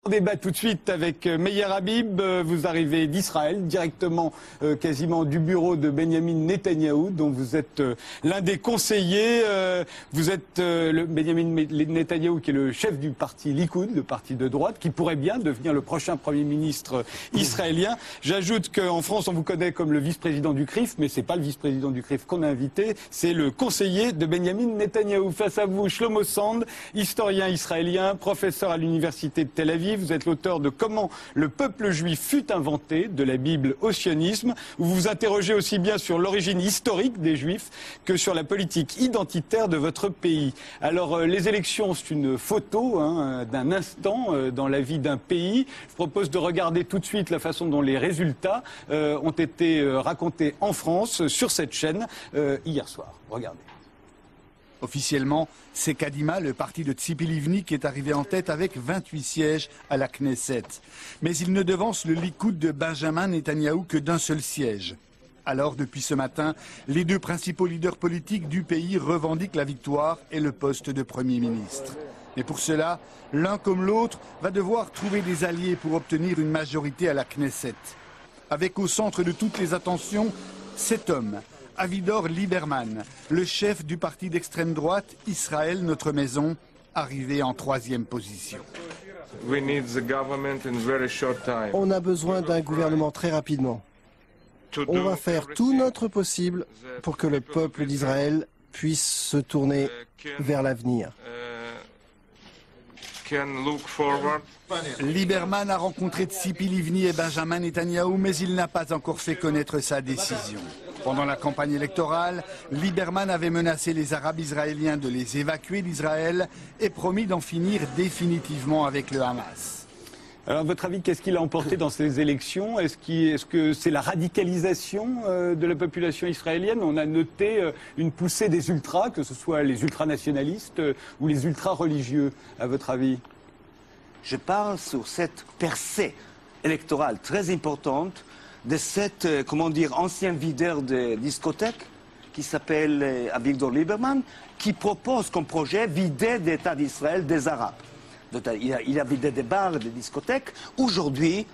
On débat tout de suite avec Meir Habib. Vous arrivez d'Israël, directement quasiment du bureau de Benjamin Netanyahou, dont vous êtes l'un des conseillers. Vous êtes le Benjamin Netanyahou qui est le chef du parti Likoud, le parti de droite, qui pourrait bien devenir le prochain Premier ministre israélien. J'ajoute qu'en France, on vous connaît comme le vice-président du CRIF, mais c'est pas le vice-président du CRIF qu'on a invité, c'est le conseiller de Benjamin Netanyahou. Face à vous, Shlomo Sand, historien israélien, professeur à l'université de Tel Aviv. Vous êtes l'auteur de Comment le peuple juif fut inventé, de la Bible au sionisme, où vous vous interrogez aussi bien sur l'origine historique des Juifs que sur la politique identitaire de votre pays. Alors, les élections, c'est une photo d'un instant dans la vie d'un pays. Je vous propose de regarder tout de suite la façon dont les résultats ont été racontés en France sur cette chaîne hier soir. Regardez. Officiellement, c'est Kadima, le parti de Tzipi Livni, qui est arrivé en tête avec 28 sièges à la Knesset. Mais il ne devance le Likoud de Benjamin Netanyahou que d'un seul siège. Alors, depuis ce matin, les deux principaux leaders politiques du pays revendiquent la victoire et le poste de Premier ministre. Mais pour cela, l'un comme l'autre va devoir trouver des alliés pour obtenir une majorité à la Knesset. Avec au centre de toutes les attentions, cet homme, Avigdor Lieberman, le chef du parti d'extrême droite Israël Notre Maison, arrivé en 3e position. On a besoin d'un gouvernement très rapidement. On va faire tout notre possible pour que le peuple d'Israël puisse se tourner vers l'avenir. Lieberman a rencontré Tzipi Livni et Benjamin Netanyahou, mais il n'a pas encore fait connaître sa décision. Pendant la campagne électorale, Lieberman avait menacé les Arabes israéliens de les évacuer d'Israël et promis d'en finir définitivement avec le Hamas. Alors, à votre avis, qu'est-ce qu'il a emporté dans ces élections? Est-ce que c'est la radicalisation de la population israélienne? On a noté une poussée des ultras, que ce soit les ultranationalistes ou les ultra-religieux, à votre avis? Je parle sur cette percée électorale très importante de cet, ancien videur de discothèque qui s'appelle Avigdor Lieberman, qui propose comme projet vider l'État d'Israël des Arabes. Il a vidé des bars, des discothèques. Aujourd'hui,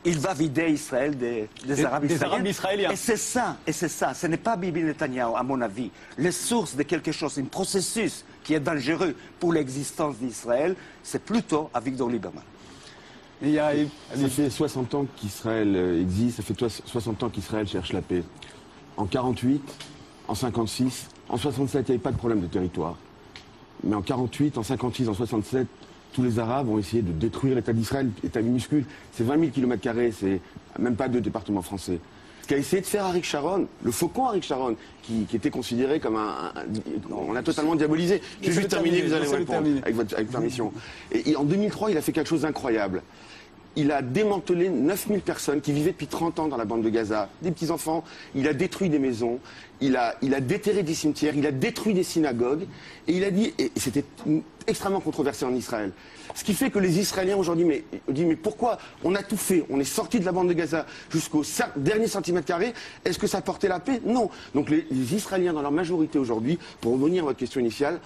il va vider Israël des Arabes israéliens. Et c'est ça. Ce n'est pas Bibi Netanyahou, à mon avis. Les sources de quelque chose, un processus qui est dangereux pour l'existence d'Israël, c'est plutôt Avigdor Lieberman. Ça fait 60 ans qu'Israël existe, ça fait 60 ans qu'Israël cherche la paix. En 48, en 56, en 67, il n'y avait pas de problème de territoire. Mais en 48, en 56, en 67, tous les Arabes ont essayé de détruire l'État d'Israël, État minuscule. C'est 20 000 km², c'est même pas 2 départements français. Ce qu'a essayé de faire Aric Sharon, le faucon Aric Sharon, qui était considéré comme on l'a totalement diabolisé. Je vais juste terminer, vous allez me répondre avec permission. Et en 2003, il a fait quelque chose d'incroyable. Il a démantelé 9000 personnes qui vivaient depuis 30 ans dans la bande de Gaza, des petits-enfants. Il a détruit des maisons, il a déterré des cimetières, il a détruit des synagogues. Et il a dit, et c'était extrêmement controversé en Israël, ce qui fait que les Israéliens aujourd'hui disent mais pourquoi on a tout fait, on est sorti de la bande de Gaza jusqu'au dernier centimètre carré, est-ce que ça portait la paix? Non. Donc les Israéliens dans leur majorité aujourd'hui, pour revenir à votre question initiale,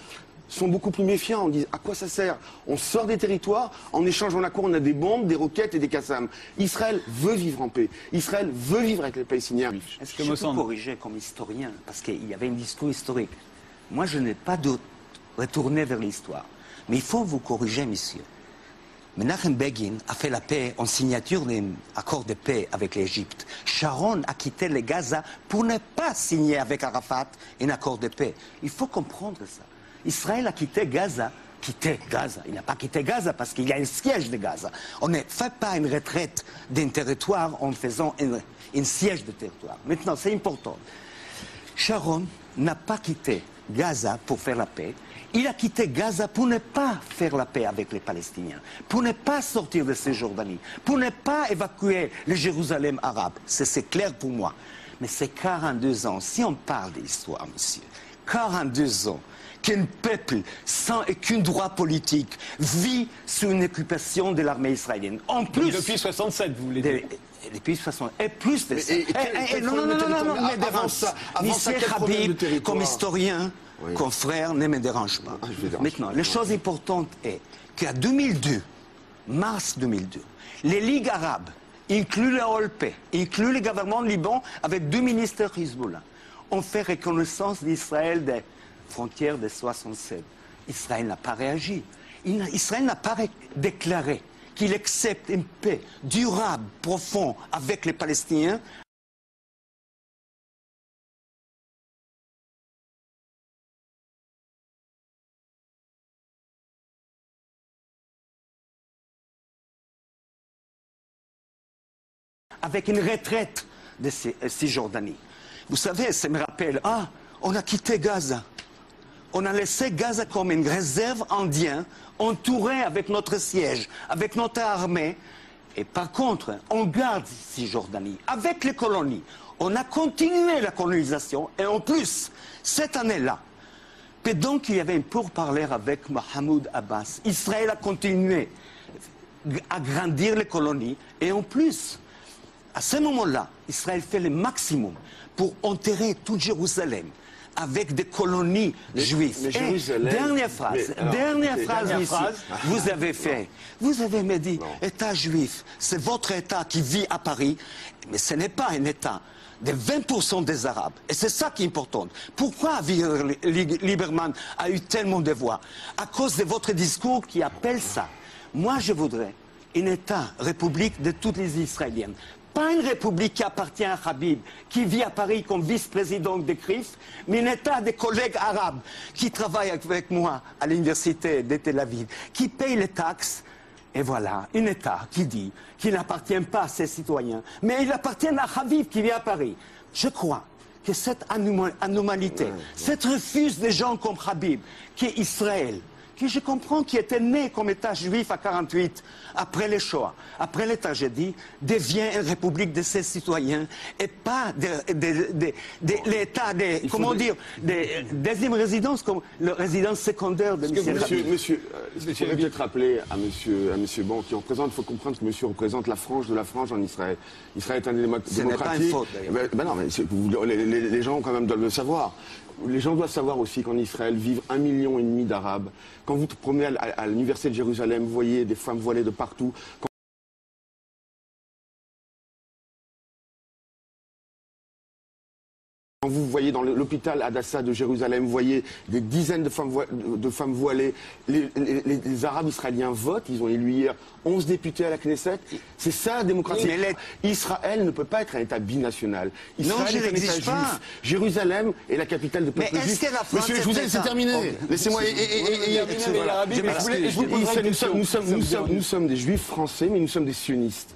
sont beaucoup plus méfiants. On dit à quoi ça sert? On sort des territoires, en échange on a des bombes, des roquettes et des Qassams. Israël veut vivre en paix. Israël veut vivre avec les Palestiniens. Est-ce que je peux corriger comme historien? Parce qu'il y avait un discours historique. Moi, je n'ai pas de retourner vers l'histoire. Mais il faut vous corriger, monsieur. Menachem Begin a fait la paix en signature d'un accord de paix avec l'Égypte. Sharon a quitté le Gaza pour ne pas signer avec Arafat un accord de paix. Il faut comprendre ça. Israël a quitté Gaza. Il n'a pas quitté Gaza parce qu'il y a un siège de Gaza. On ne fait pas une retraite d'un territoire en faisant un siège de territoire. Maintenant, c'est important. Sharon n'a pas quitté Gaza pour faire la paix. Il a quitté Gaza pour ne pas faire la paix avec les Palestiniens, pour ne pas sortir de Cisjordanie, pour ne pas évacuer le Jérusalem arabe. C'est clair pour moi. Mais c'est 42 ans. Si on parle d'histoire, monsieur, 42 ans qu'un peuple sans aucun droit politique vit sous une occupation de l'armée israélienne. En plus... Depuis 67, vous voulez dire? Depuis 60... Et plus de ça. Non, ne dérange pas. Monsieur Habib, comme historien, confrère, ne me dérange pas. Maintenant, la chose importante est qu'en 2002, mars 2002, les ligues arabes, inclus l'OLP, inclus le gouvernement liban, avec 2 ministres Hezbollah, ont fait reconnaissance d'Israël des frontières de 67. Israël n'a pas réagi. Israël n'a pas déclaré qu'il accepte une paix durable, profonde avec les Palestiniens. Avec une retraite de Cisjordanie. Vous savez, ça me rappelle, on a quitté Gaza. On a laissé Gaza comme une réserve indienne, entourée avec notre siège, avec notre armée. Et par contre, on garde Cisjordanie. Avec les colonies, on a continué la colonisation. Et en plus, cette année-là, donc il y avait un pourparler avec Mahmoud Abbas. Israël a continué à grandir les colonies. Et en plus, à ce moment-là, Israël fait le maximum pour enterrer toute Jérusalem avec des colonies juives. Dernière phrase ici. Vous avez fait, vous avez me dit, État juif, c'est votre État qui vit à Paris, mais ce n'est pas un État de 20% des Arabes. Et c'est ça qui est important. Pourquoi Lieberman a eu tellement de voix? À cause de votre discours qui appelle ça. Moi, je voudrais un État, république de toutes les Israéliennes. Pas une république qui appartient à Habib, qui vit à Paris comme vice-président de CRIF, mais un État des collègues arabes qui travaillent avec moi à l'université de Tel Aviv, qui payent les taxes. Et voilà, un État qui dit qu'il n'appartient pas à ses citoyens, mais il appartient à Habib qui vit à Paris. Je crois que cette anomalité, cette refus des gens comme Habib, qui est Israël, qui je comprends qui était né comme État juif à 48, après les Shoah, après les tragédies, devient une république de ses citoyens et pas l'État des, comment dire, des deuxième résidence, comme la résidence secondaire de M. Rabin. Monsieur, il faudrait peut-être rappeler à monsieur Bon, qui représente, il faut comprendre que monsieur représente la frange de la frange en Israël. Israël est un démocratie. Ce n'est pas une faute, d'ailleurs. Non, mais les gens quand même doivent le savoir. Les gens doivent savoir aussi qu'en Israël vivent 1,5 million d'Arabes. Quand vous promenez à l'université de Jérusalem, vous voyez des femmes voilées de partout. Quand vous voyez dans l'hôpital Hadassah de Jérusalem, vous voyez des dizaines de femmes voilées. Les Arabes israéliens votent, ils ont élu hier 11 députés à la Knesset. C'est ça la démocratie. Oui, Israël ne peut pas être un État binational. Israël est un État juif. Pas. Jérusalem est la capitale de peuple juif. Monsieur, je vous ai laissé terminer. Laissez-moi. Nous sommes des juifs français, mais nous sommes des sionistes.